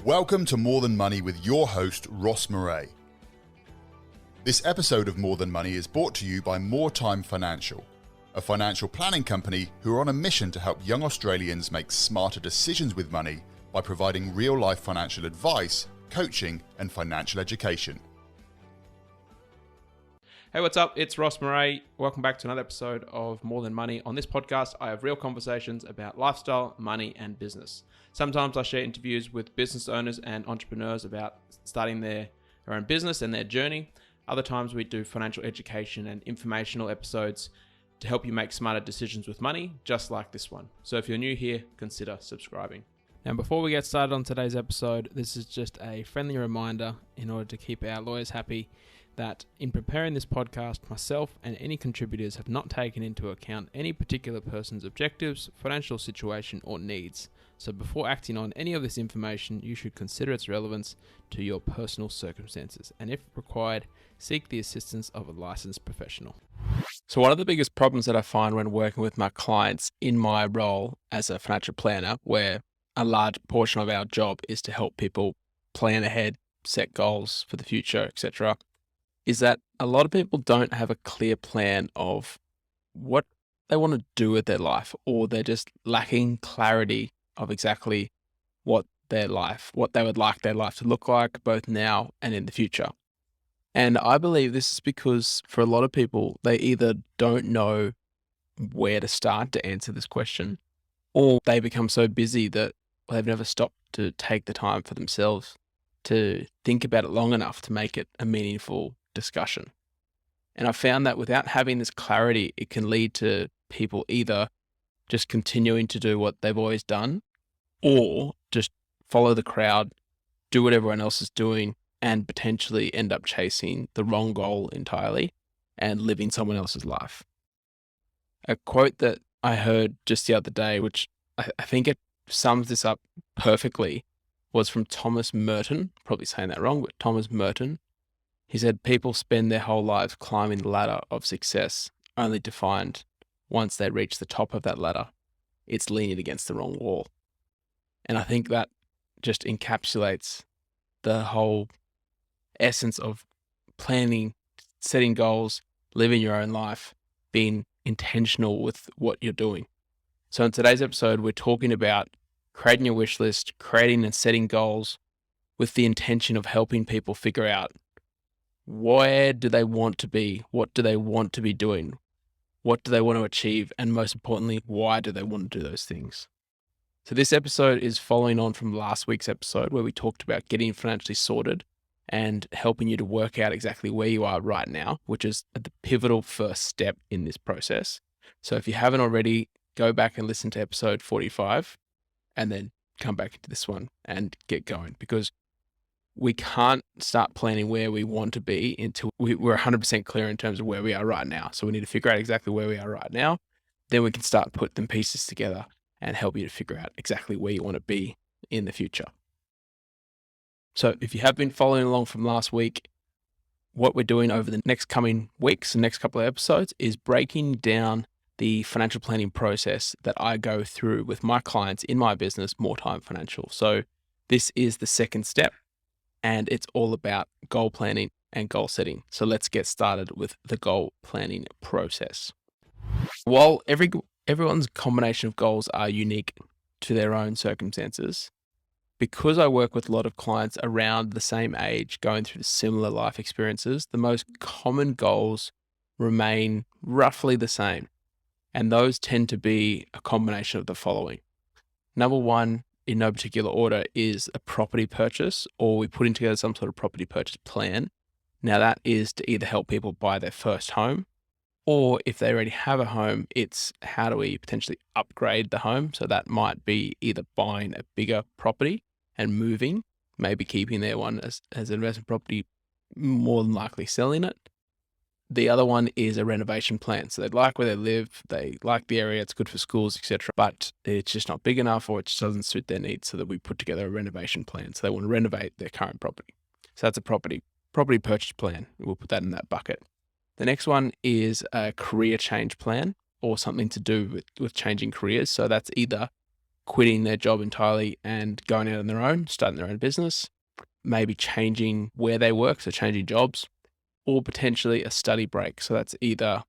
Welcome to More Than Money with your host, Ross Marais. This episode of More Than Money is brought to you by More Time Financial, a financial planning company who are on a mission to help young Australians make smarter decisions with money by providing real-life financial advice, coaching, and financial education. Hey, what's up? It's Ross Marais. Welcome back to another episode of More Than Money. On this podcast, I have real conversations about lifestyle, money, and business. Sometimes I share interviews with business owners and entrepreneurs about starting their own business and their journey. Other times we do financial education and informational episodes to help you make smarter decisions with money, just like this one. So if you're new here, consider subscribing. Now, before we get started on today's episode, this is just a friendly reminder in order to keep our lawyers happy that in preparing this podcast, myself and any contributors have not taken into account any particular person's objectives, financial situation, or needs. So before acting on any of this information, you should consider its relevance to your personal circumstances, and if required, seek the assistance of a licensed professional. So one of the biggest problems that I find when working with my clients in my role as a financial planner, where a large portion of our job is to help people plan ahead, set goals for the future, etc., is that a lot of people don't have a clear plan of what they want to do with their life, or they're just lacking clarity of exactly what they would like their life to look like, both now and in the future. And I believe this is because for a lot of people, they either don't know where to start to answer this question, or they become so busy that they've never stopped to take the time for themselves to think about it long enough to make it a meaningful discussion. And I found that without having this clarity, it can lead to people either just continuing to do what they've always done, or just follow the crowd, do what everyone else is doing, and potentially end up chasing the wrong goal entirely and living someone else's life. A quote that I heard just the other day, which I think it sums this up perfectly, was from Thomas Merton. Probably saying that wrong, but Thomas Merton. He said, "People spend their whole lives climbing the ladder of success, only to find once they reach the top of that ladder, it's leaning against the wrong wall." And I think that just encapsulates the whole essence of planning, setting goals, living your own life, being intentional with what you're doing. So in today's episode, we're talking about creating your wish list, creating and setting goals with the intention of helping people figure out where do they want to be, what do they want to be doing, what do they want to achieve, and most importantly, why do they want to do those things. So this episode is following on from last week's episode where we talked about getting financially sorted and helping you to work out exactly where you are right now, which is the pivotal first step in this process. So if you haven't already, go back and listen to episode 45 and then come back into this one and get going, because we can't start planning where we want to be until we're 100% clear in terms of where we are right now. So we need to figure out exactly where we are right now. Then we can start putting them pieces together and help you to figure out exactly where you want to be in the future. So if you have been following along from last week, what we're doing over the next coming weeks, the next couple of episodes, is breaking down the financial planning process that I go through with my clients in my business, More Time Financial. So this is the second step, and it's all about goal planning and goal setting. So let's get started with the goal planning process. While everyone's combination of goals are unique to their own circumstances, because I work with a lot of clients around the same age going through similar life experiences, the most common goals remain roughly the same. And those tend to be a combination of the following. Number one, in no particular order, is a property purchase, or we're putting together some sort of property purchase plan. Now that is to either help people buy their first home, or if they already have a home, it's how do we potentially upgrade the home? So that might be either buying a bigger property and moving, maybe keeping their one as an investment property, more than likely selling it. The other one is a renovation plan. So they like where they live, they like the area, it's good for schools, etc. But it's just not big enough, or it just doesn't suit their needs. So that we put together a renovation plan. So they want to renovate their current property. So that's a property purchase plan. We'll put that in that bucket. The next one is a career change plan, or something to do with changing careers. So that's either quitting their job entirely and going out on their own, starting their own business, maybe changing where they work, so changing jobs, or potentially a study break. So that's either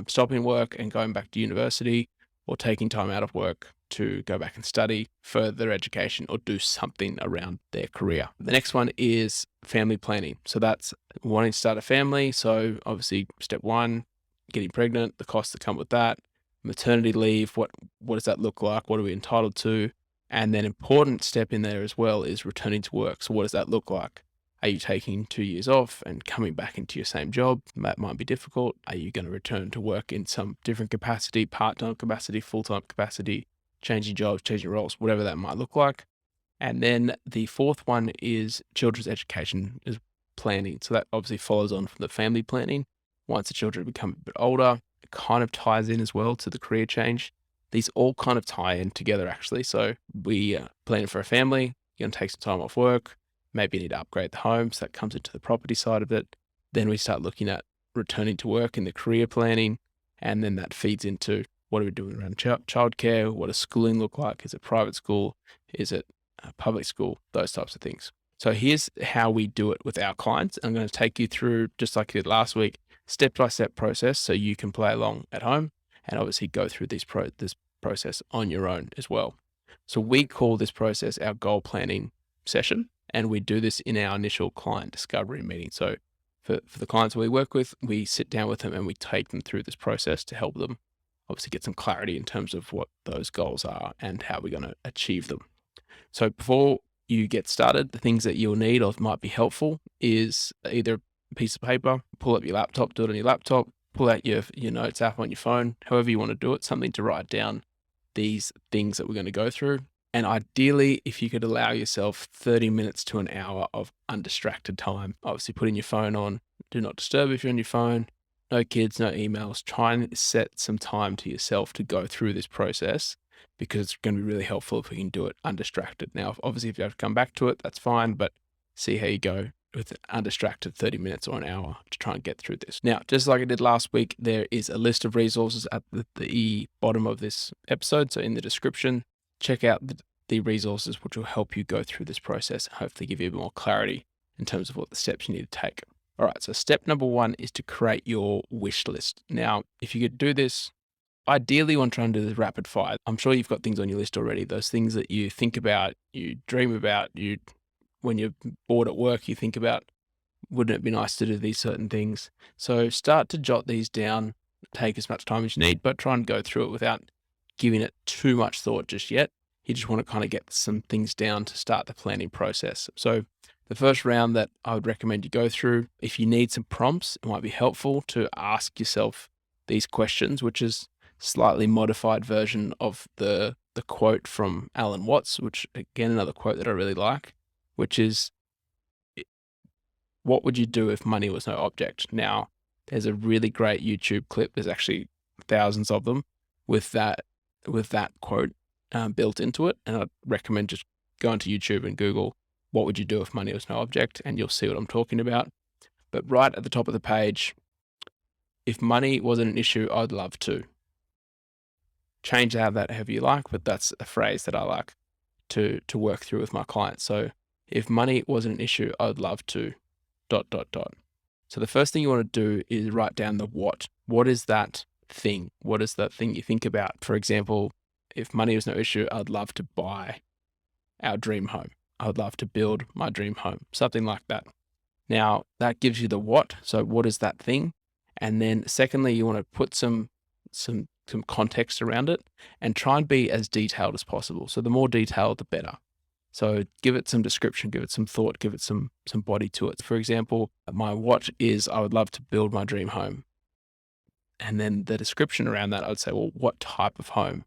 stopping work and going back to university, or taking time out of work to go back and study further their education or do something around their career. The next one is family planning. So that's wanting to start a family. So obviously step one, getting pregnant, the costs that come with that, maternity leave, what does that look like? What are we entitled to? And then important step in there as well is returning to work. So what does that look like? Are you taking 2 years off and coming back into your same job? That might be difficult. Are you going to return to work in some different capacity, part-time capacity, full-time capacity, changing jobs, changing roles, whatever that might look like? And then the fourth one is children's education is planning. So that obviously follows on from the family planning. Once the children become a bit older, it kind of ties in as well to the career change. These all kind of tie in together actually. So we plan for a family, you're going to take some time off work, maybe you need to upgrade the home, so that comes into the property side of it. Then we start looking at returning to work in the career planning, and then that feeds into what are we doing around childcare? What does schooling look like? Is it private school? Is it public school? Those types of things. So here's how we do it with our clients. I'm going to take you through, just like I did last week, step-by-step process so you can play along at home and obviously go through this process on your own as well. So we call this process our goal planning session, and we do this in our initial client discovery meeting. So for the clients we work with, we sit down with them and we take them through this process to help them obviously get some clarity in terms of what those goals are and how we're going to achieve them. So before you get started, the things that you'll need or might be helpful is either a piece of paper, pull up your laptop, do it on your laptop, pull out your notes app on your phone, however you want to do it, something to write down these things that we're going to go through. And ideally, if you could allow yourself 30 minutes to an hour of undistracted time, obviously putting your phone on, do not disturb if you're on your phone, no kids, no emails, try and set some time to yourself to go through this process, because it's going to be really helpful if we can do it undistracted. Now, obviously, if you have to come back to it, that's fine, but see how you go with an undistracted 30 minutes or an hour to try and get through this. Now, just like I did last week, there is a list of resources at the bottom of this episode. So in the description, check out the resources which will help you go through this process and hopefully give you a bit more clarity in terms of what the steps you need to take. All right, so step number one is to create your wish list. Now, if you could do this, ideally you want to try and do this rapid fire. I'm sure you've got things on your list already, those things that you think about, you dream about, when you're bored at work, you think about, wouldn't it be nice to do these certain things? So start to jot these down, take as much time as you need, but try and go through it without giving it too much thought just yet. You just want to kind of get some things down to start the planning process. So the first round that I would recommend you go through, if you need some prompts, it might be helpful to ask yourself these questions, which is slightly modified version of the quote from Alan Watts, which again, another quote that I really like, which is, what would you do if money was no object? Now, there's a really great YouTube clip. There's actually thousands of them with that quote built into it. And I'd recommend just going to YouTube and Google, what would you do if money was no object? And you'll see what I'm talking about. But right at the top of the page, if money wasn't an issue, I'd love to. Change out that however you like, but that's a phrase that I like to work through with my clients. So if money wasn't an issue, I'd love to ... So the first thing you want to do is write down the what. What is that thing? What is that thing you think about? For example, if money was no issue, I'd love to buy our dream home. I would love to build my dream home, something like that. Now that gives you the what. So what is that thing? And then secondly, you want to put some context around it and try and be as detailed as possible. So the more detailed, the better. So give it some description, give it some thought, give it some body to it. For example, my what is, I would love to build my dream home. And then the description around that, I'd say, well, what type of home?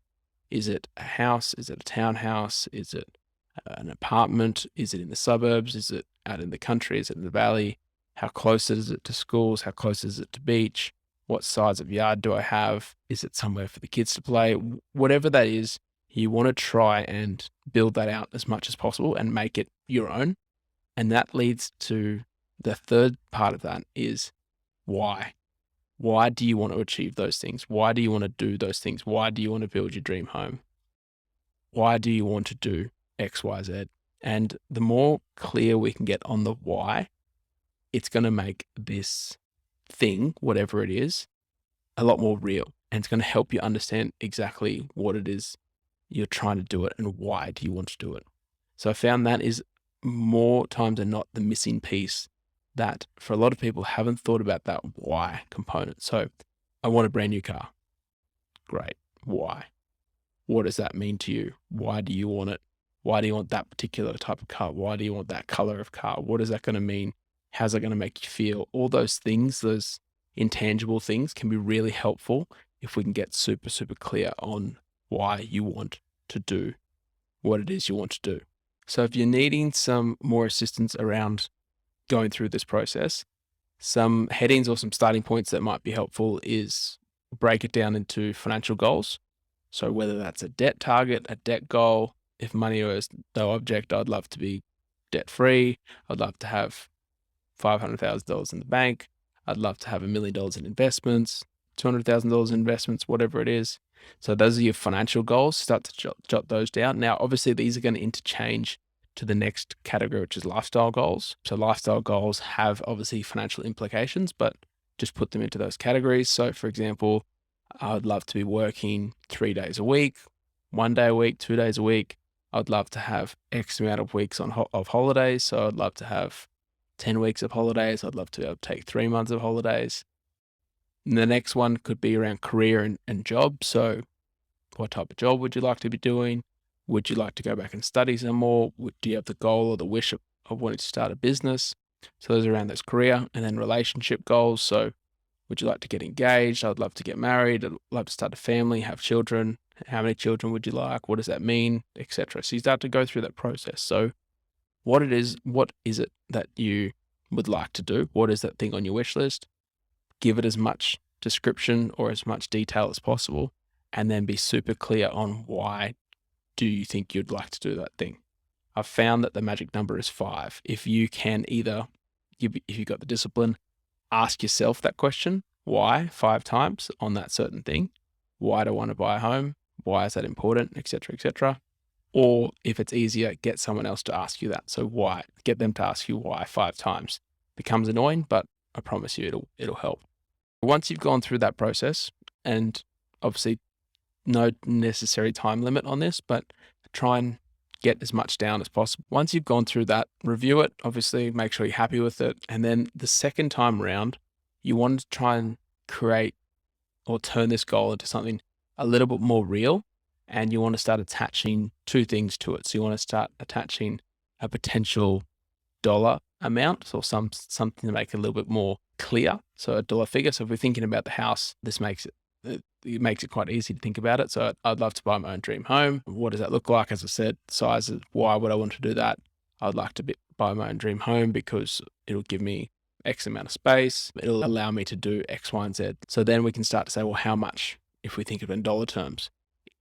Is it a house? Is it a townhouse? Is it an apartment? Is it in the suburbs? Is it out in the country? Is it in the valley? How close is it to schools? How close is it to beach? What size of yard do I have? Is it somewhere for the kids to play? Whatever that is, you want to try and build that out as much as possible and make it your own. And that leads to the third part of that is why. Why do you want to achieve those things? Why do you want to do those things? Why do you want to build your dream home? why do you want to do X, Y, Z? And the more clear we can get on the why, it's going to make this thing, whatever it is, a lot more real. And it's going to help you understand exactly what it is you're trying to do it and why do you want to do it. So I found that is more times than not the missing piece, that for a lot of people haven't thought about that why component. So I want a brand new car. Great. Why? What does that mean to you? Why do you want it? Why do you want that particular type of car? Why do you want that color of car? What is that going to mean? How's that going to make you feel? All those things, those intangible things, can be really helpful if we can get super, super clear on why you want to do what it is you want to do. So if you're needing some more assistance around going through this process, some headings or some starting points that might be helpful is break it down into financial goals. So whether that's a debt target, a debt goal, if money was no object, I'd love to be debt free. I'd love to have $500,000 in the bank. I'd love to have $1 million in investments, $200,000 in investments, whatever it is. So those are your financial goals. Start to jot those down. Now, obviously, these are going to interchange to the next category, which is lifestyle goals. So lifestyle goals have obviously financial implications, but just put them into those categories. So for example, I would love to be working 3 days a week, 1 day a week, 2 days a week. I'd love to have X amount of weeks of holidays. So I'd love to have 10 weeks of holidays. I'd love to be able to take 3 months of holidays. And the next one could be around career and job. So what type of job would you like to be doing? Would you like to go back and study some more? Do you have the goal or the wish of wanting to start a business? So those are around those career. And then relationship goals. So would you like to get engaged? I'd love to get married. I'd love to start a family, have children. How many children would you like? What does that mean? Etc. So you start to go through that process. So what is it that you would like to do? What is that thing on your wish list? Give it as much description or as much detail as possible, and then be super clear on why do you think you'd like to do that thing. I've found that the magic number is 5. If you can if you've got the discipline, ask yourself that question, why, 5 times on that certain thing. Why do I want to buy a home? Why is that important? Etc. Etc. Or if it's easier, get someone else to ask you that. So why? Get them to ask you why 5 times. Becomes annoying, but I promise you it'll help. Once you've gone through that process, and obviously no necessary time limit on this, but try and get as much down as possible. Once you've gone through that, review it, obviously make sure you're happy with it. And then the second time around, you want to try and create or turn this goal into something a little bit more real. And you want to start attaching 2 things to it. So you want to start attaching a potential dollar amount or something to make it a little bit more clear. So a dollar figure. So if we're thinking about the house, this makes it quite easy to think about it. So I'd love to buy my own dream home. What does that look like? As I said, sizes. Why would I want to do that? I'd like to buy my own dream home because it'll give me X amount of space. It'll allow me to do X, Y, and Z. So then we can start to say, well, how much if we think of it in dollar terms?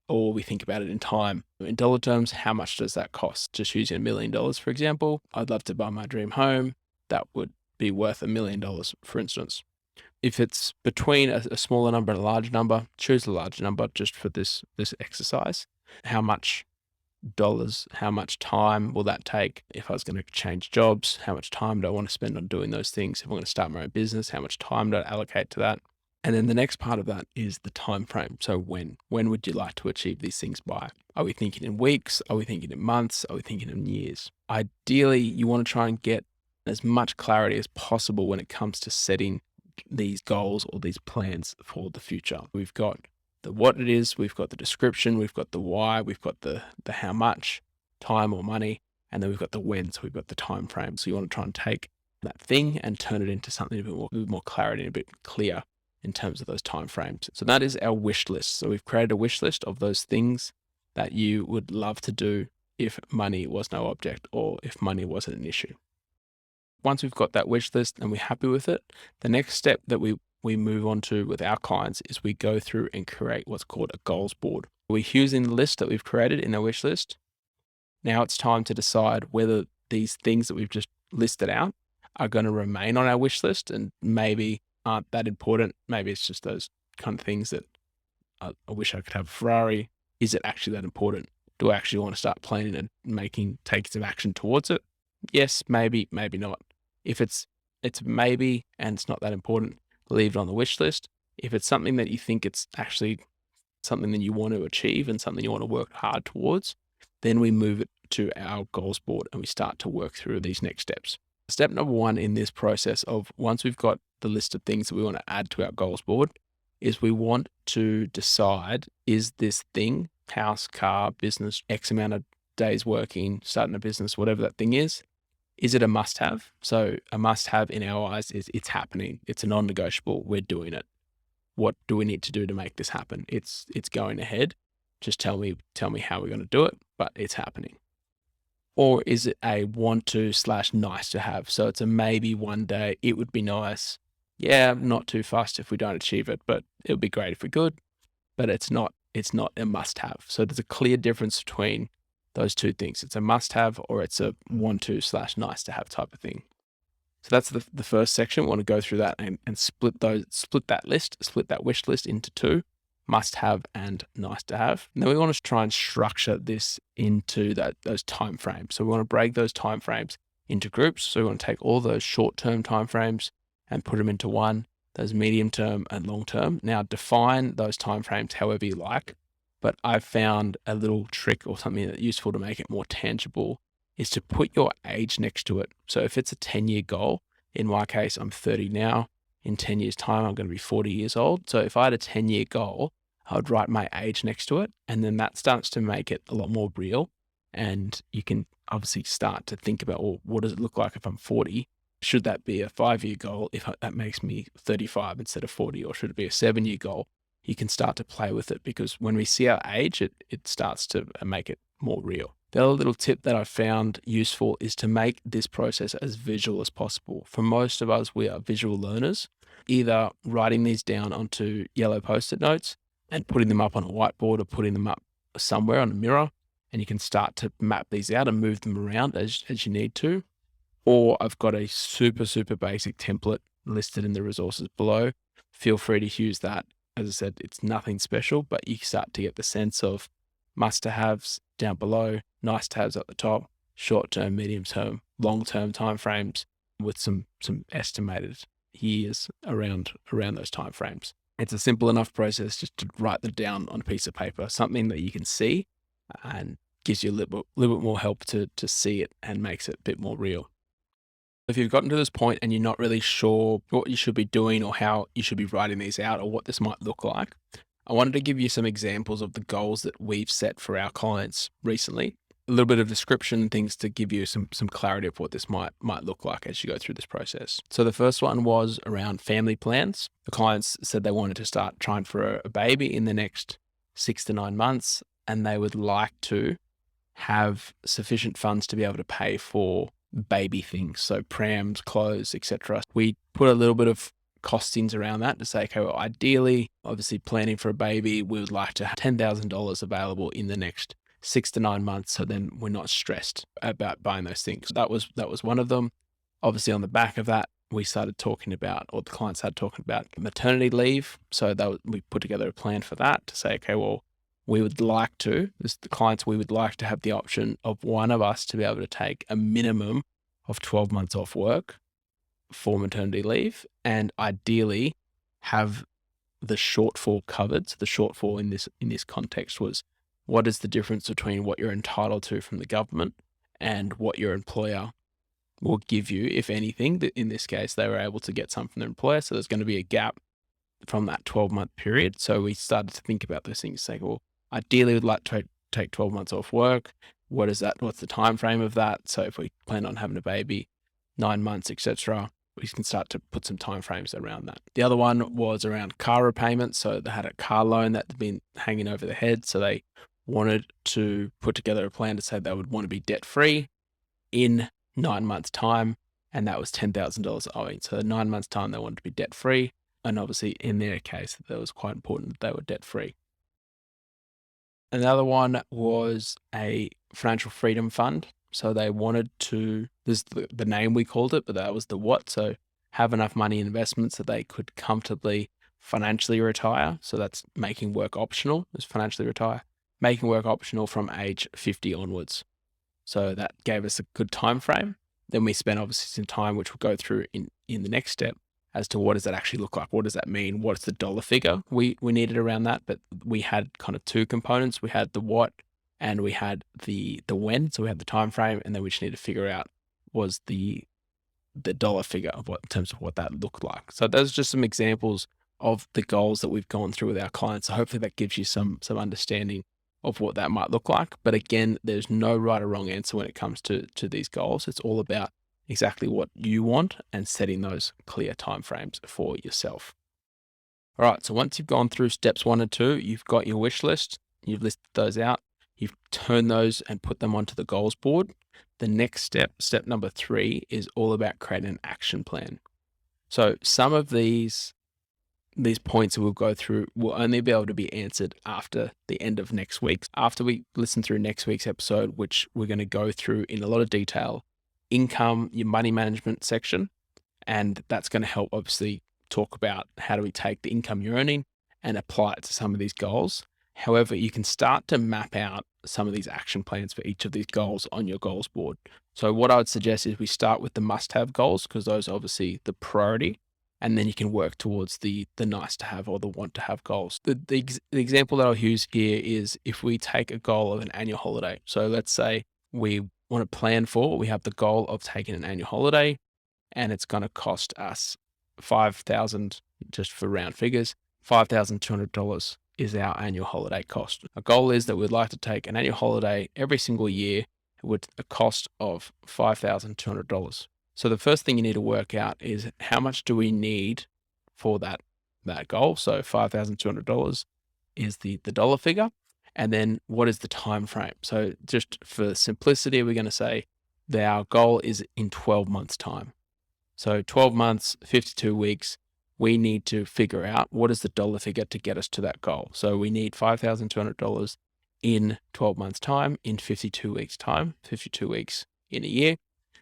Or we think about it in time. In dollar terms, how much does that cost? Just using $1 million, for example, I'd love to buy my dream home. That would be worth $1 million, for instance. If it's between a smaller number and a large number, choose a large number just for this exercise. How much dollars, how much time will that take? If I was going to change jobs, how much time do I want to spend on doing those things? If I'm going to start my own business, how much time do I allocate to that? And then the next part of that is the time frame. So when would you like to achieve these things by? Are we thinking in weeks? Are we thinking in months? Are we thinking in years? Ideally, you want to try and get as much clarity as possible when it comes to setting these goals or these plans for the future. We've got the what it is, we've got the description, we've got the why, we've got the how much, time or money, and then we've got the when, so we've got the time frame. So you want to try and take that thing and turn it into something a bit more clarity, a bit clear in terms of those time frames. So that is our wish list. So we've created a wish list of those things that you would love to do if money was no object or if money wasn't an issue. Once we've got that wish list and we're happy with it, the next step that we move on to with our clients is we go through and create what's called a goals board. We're using the list that we've created in our wish list. Now it's time to decide whether these things that we've just listed out are going to remain on our wish list and maybe aren't that important. Maybe it's just those kind of things that I wish I could have a Ferrari. Is it actually that important? do I actually want to start planning and taking some action towards it? Yes, maybe, maybe not. If it's maybe and it's not that important, leave it on the wish list. If it's something that you think it's actually something that you want to achieve and something you want to work hard towards, then we move it to our goals board and we start to work through these next steps. Step number 1 in this process of once we've got the list of things that we want to add to our goals board is we want to decide, is this thing, house, car, business, X amount of days working, starting a business, whatever that thing is it a must have? So a must have in our eyes is it's happening. It's a non-negotiable. We're doing it. What do we need to do to make this happen? It's going ahead. Just tell me how we're going to do it, but it's happening. Or is it a want to / nice to have? So it's a maybe one day, it would be nice. Yeah, not too fussed if we don't achieve it, but it would be great if we could. But it's not a must have. So there's a clear difference between those two things. It's a must have or it's a want to / nice to have type of thing. So that's the first section. We want to go through that and split that wish list into two, must have and nice to have. And then we want to try and structure this into those time frames. So we want to break those time frames into groups. So we want to take all those short-term time frames and put them into one, those medium-term and long-term. Now define those time frames however you like, but I've found a little trick or something that's useful to make it more tangible is to put your age next to it. So if it's a 10-year goal, in my case, I'm 30 now. In 10 years' time, I'm going to be 40 years old. So if I had a 10-year goal, I would write my age next to it. And then that starts to make it a lot more real. And you can obviously start to think about, well, what does it look like if I'm 40? Should that be a 5-year goal if that makes me 35 instead of 40? Or should it be a 7-year goal? You can start to play with it because when we see our age, it starts to make it more real. The other little tip that I found useful is to make this process as visual as possible. For most of us, we are visual learners, either writing these down onto yellow Post-it notes and putting them up on a whiteboard or putting them up somewhere on a mirror, and you can start to map these out and move them around as you need to. Or I've got a super, super basic template listed in the resources below. Feel free to use that. As I said, it's nothing special, but you start to get the sense of must-haves down below, nice-to-haves at the top, short-term, medium-term, long-term timeframes with some estimated years around those timeframes. It's a simple enough process just to write them down on a piece of paper, something that you can see and gives you a little bit more help to see it and makes it a bit more real. If you've gotten to this point and you're not really sure what you should be doing or how you should be writing these out or what this might look like, I wanted to give you some examples of the goals that we've set for our clients recently. A little bit of description, things to give you some clarity of what this might look like as you go through this process. So the first one was around family plans. The clients said they wanted to start trying for a baby in the next 6 to 9 months, and they would like to have sufficient funds to be able to pay for baby things, so prams, clothes, etc. We put a little bit of costings around that to say, okay, well, ideally, obviously planning for a baby, we would like to have $10,000 available in the next 6 to 9 months, so then we're not stressed about buying those things. That was one of them. Obviously, on the back of that, we started talking about, or the client started talking about maternity leave. So we put together a plan for that to say, okay, well, we would like to have the option of one of us to be able to take a minimum of 12 months off work for maternity leave, and ideally have the shortfall covered. So the shortfall in this context was, what is the difference between what you're entitled to from the government and what your employer will give you, if anything? In this case, they were able to get some from their employer, so there's going to be a gap from that 12-month period. So we started to think about those things, saying, well, ideally we'd like to take 12 months off work. What is that? What's the time frame of that? So if we plan on having a baby, 9 months, etc., we can start to put some time frames around that. The other one was around car repayments. So they had a car loan that had been hanging over their head. So they wanted to put together a plan to say they would want to be debt-free in 9 months' time, and that was $10,000 owing. So 9 months' time, they wanted to be debt-free. And obviously, in their case, that was quite important that they were debt-free. Another one was a financial freedom fund. So they wanted to, this is the name we called it, but that was the what. So have enough money in investments that they could comfortably financially retire. So that's making work optional, is financially retire. making work optional from age 50 onwards. So that gave us a good time frame. Then we spent obviously some time, which we'll go through in the next step, as to what does that actually look like? What does that mean? What's the dollar figure we needed around that? But we had kind of two components. We had the what and we had the when. So we had the time frame, and then we just need to figure out was the dollar figure of what in terms of what that looked like. So those are just some examples of the goals that we've gone through with our clients. So hopefully that gives you some understanding of what that might look like. But again, there's no right or wrong answer when it comes to these goals. It's all about exactly what you want and setting those clear timeframes for yourself. All right, so once you've gone through steps 1 and 2, you've got your wish list, you've listed those out, you've turned those and put them onto the goals board. The next step number 3, is all about creating an action plan. So some of these points that we'll go through will only be able to be answered after the end of next week. After we listen through next week's episode, which we're going to go through in a lot of detail, income, your money management section, and that's going to help obviously talk about how do we take the income you're earning and apply it to some of these goals. However, you can start to map out some of these action plans for each of these goals on your goals board. So what I would suggest is we start with the must-have goals, because those are obviously the priority, and then you can work towards the nice-to-have or the want-to-have goals. The example that I'll use here is if we take a goal of an annual holiday. So let's say we want to plan for, we have the goal of taking an annual holiday, and it's going to cost us $5,000, just for round figures, $5,200 is our annual holiday cost. Our goal is that we'd like to take an annual holiday every single year with a cost of $5,200. So the first thing you need to work out is how much do we need for that goal? So $5,200 is the dollar figure. And then what is the time frame? So just for simplicity, we're going to say that our goal is in 12 months' time. So 12 months, 52 weeks, we need to figure out what is the dollar figure to get us to that goal. So we need $5,200 in 12 months' time, in 52 weeks' time, 52 weeks in a year.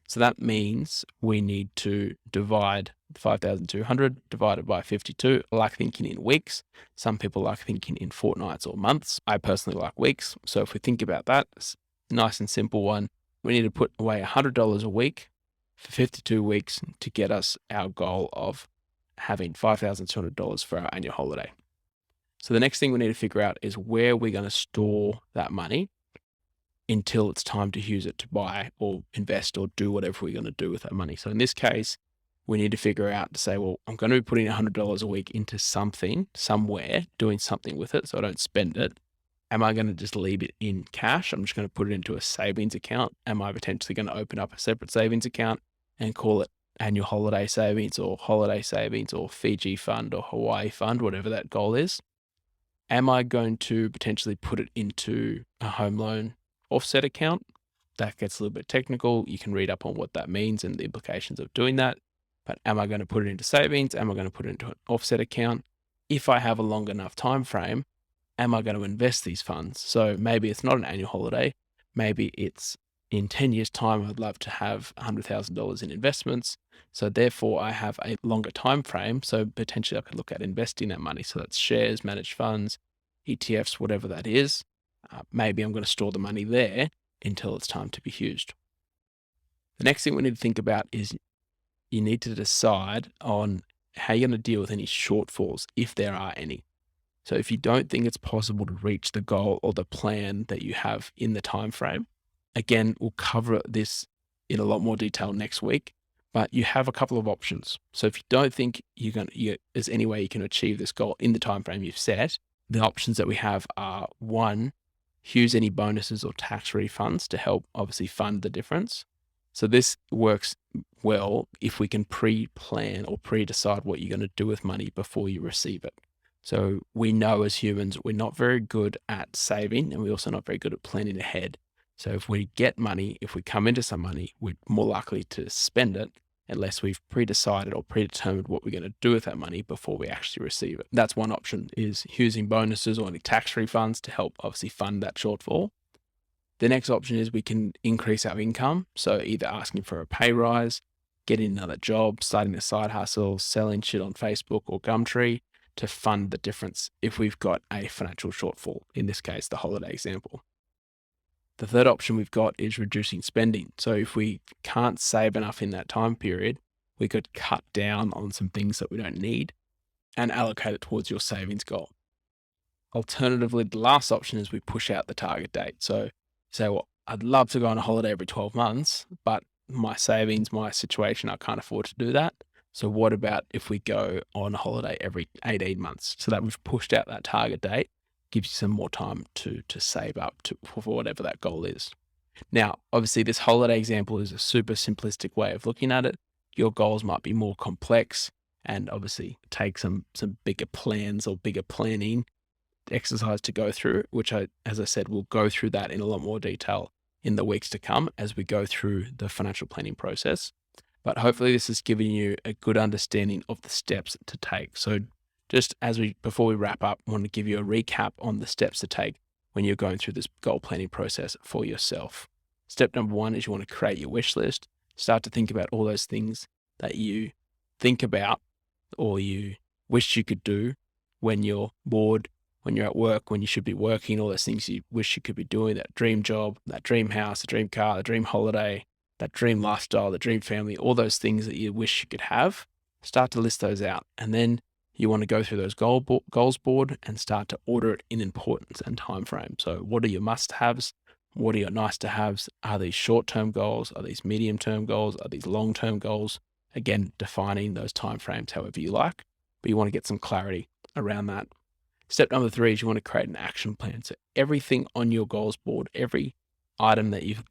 So that means we need to divide 5,200 divided by 52. I like thinking in weeks. Some people like thinking in fortnights or months. I personally like weeks. So if we think about that, it's a nice and simple one. We need to put away $100 a week for 52 weeks to get us our goal of having $5,200 for our annual holiday. So the next thing we need to figure out is where we're going to store that money until it's time to use it to buy or invest or do whatever we're going to do with that money. So in this case, we need to figure out to say, well, I'm going to be putting $100 a week into something, somewhere, doing something with it so I don't spend it. Am I going to just leave it in cash? I'm just going to put it into a savings account. Am I potentially going to open up a separate savings account and call it annual holiday savings or Fiji fund or Hawaii fund, whatever that goal is? Am I going to potentially put it into a home loan offset account? That gets a little bit technical. You can read up on what that means and the implications of doing that. But am I going to put it into savings? Am I going to put it into an offset account? If I have a long enough time frame, am I going to invest these funds? So maybe it's not an annual holiday. Maybe it's in 10 years' time, I'd love to have $100,000 in investments. So therefore, I have a longer time frame. So potentially I could look at investing that money. So that's shares, managed funds, ETFs, whatever that is. Maybe I'm going to store the money there until it's time to be used. The next thing we need to think about is you need to decide on how you're going to deal with any shortfalls, if there are any. So if you don't think it's possible to reach the goal or the plan that you have in the time frame, again, we'll cover this in a lot more detail next week, but you have a couple of options. So if you don't think there's any way you can achieve this goal in the time frame you've set, the options that we have are: 1, use any bonuses or tax refunds to help obviously fund the difference. So this works well if we can pre-plan or pre-decide what you're going to do with money before you receive it. So we know as humans, we're not very good at saving, and we're also not very good at planning ahead. So if we get money, if we come into some money, we're more likely to spend it unless we've pre-decided or predetermined what we're going to do with that money before we actually receive it. That's one option, is using bonuses or any tax refunds to help obviously fund that shortfall. The next option is we can increase our income. So either asking for a pay rise, getting another job, starting a side hustle, selling shit on Facebook or Gumtree, to fund the difference if we've got a financial shortfall, in this case, the holiday example. The third option we've got is reducing spending. So if we can't save enough in that time period, we could cut down on some things that we don't need and allocate it towards your savings goal. Alternatively, the last option is we push out the target date. So you say, well, I'd love to go on a holiday every 12 months, but my savings, my situation, I can't afford to do that. So what about if we go on a holiday every 18 months? So that we've pushed out that target date, gives you some more time to save up for whatever that goal is. Now, obviously, this holiday example is a super simplistic way of looking at it. Your goals might be more complex and obviously take some bigger plans or bigger planning exercise to go through, which as I said, we'll go through that in a lot more detail in the weeks to come as we go through the financial planning process. But hopefully this has given you a good understanding of the steps to take. So just before we wrap up, I want to give you a recap on the steps to take when you're going through this goal planning process for yourself. Step number 1 is you want to create your wish list. Start to think about all those things that you think about or you wish you could do when you're bored, when you're at work, when you should be working, all those things you wish you could be doing, that dream job, that dream house, the dream car, the dream holiday, that dream lifestyle, the dream family, all those things that you wish you could have. Start to list those out. And then you want to go through those goals board and start to order it in importance and time frame. So what are your must-haves? What are your nice-to-haves? Are these short-term goals? Are these medium-term goals? Are these long-term goals? Again, defining those time frames however you like, but you want to get some clarity around that. Step number 3 is you want to create an action plan. So everything on your goals board, every item that you've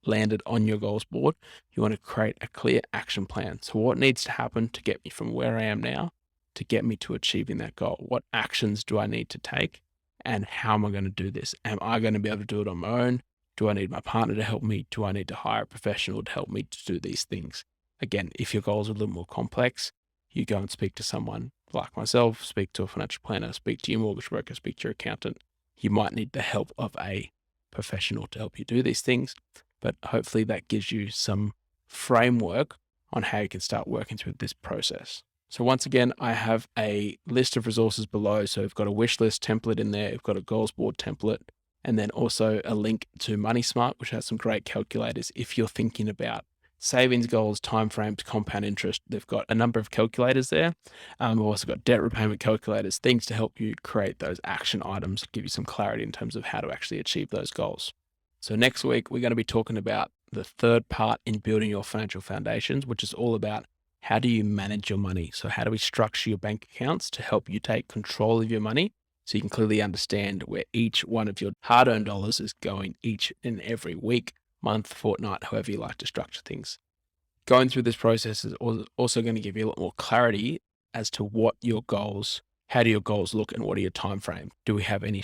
landed on your goals board, you want to create a clear action plan. So what needs to happen to get me from where I am now to get me to achieving that goal? What actions do I need to take? And how am I going to do this? Am I going to be able to do it on my own? Do I need my partner to help me? Do I need to hire a professional to help me to do these things? Again, if your goals are a little more complex, you go and speak to someone like myself, speak to a financial planner, speak to your mortgage broker, speak to your accountant. You might need the help of a professional to help you do these things, but hopefully that gives you some framework on how you can start working through this process. So once again, I have a list of resources below. So we've got a wish list template in there. We've got a goals board template, and then also a link to Money Smart, which has some great calculators if you're thinking about savings goals, timeframes, compound interest. They've got a number of calculators there. We've also got debt repayment calculators, things to help you create those action items, give you some clarity in terms of how to actually achieve those goals. So next week, we're going to be talking about the third part in building your financial foundations, which is all about how do you manage your money? So how do we structure your bank accounts to help you take control of your money so you can clearly understand where each one of your hard-earned dollars is going each and every week, month, fortnight, however you like to structure things. Going through this process is also going to give you a lot more clarity as to what your goals, how do your goals look, and what are your time frame? Do we have any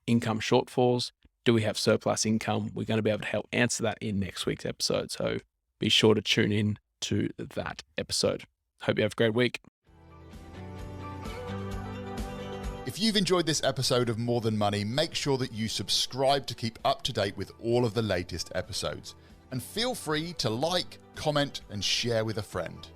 income shortfalls? Do we have surplus income? We're going to be able to help answer that in next week's episode. So be sure to tune in to that episode. Hope you have a great week. If you've enjoyed this episode of More Than Money, make sure that you subscribe to keep up to date with all of the latest episodes. And feel free to like, comment, and share with a friend.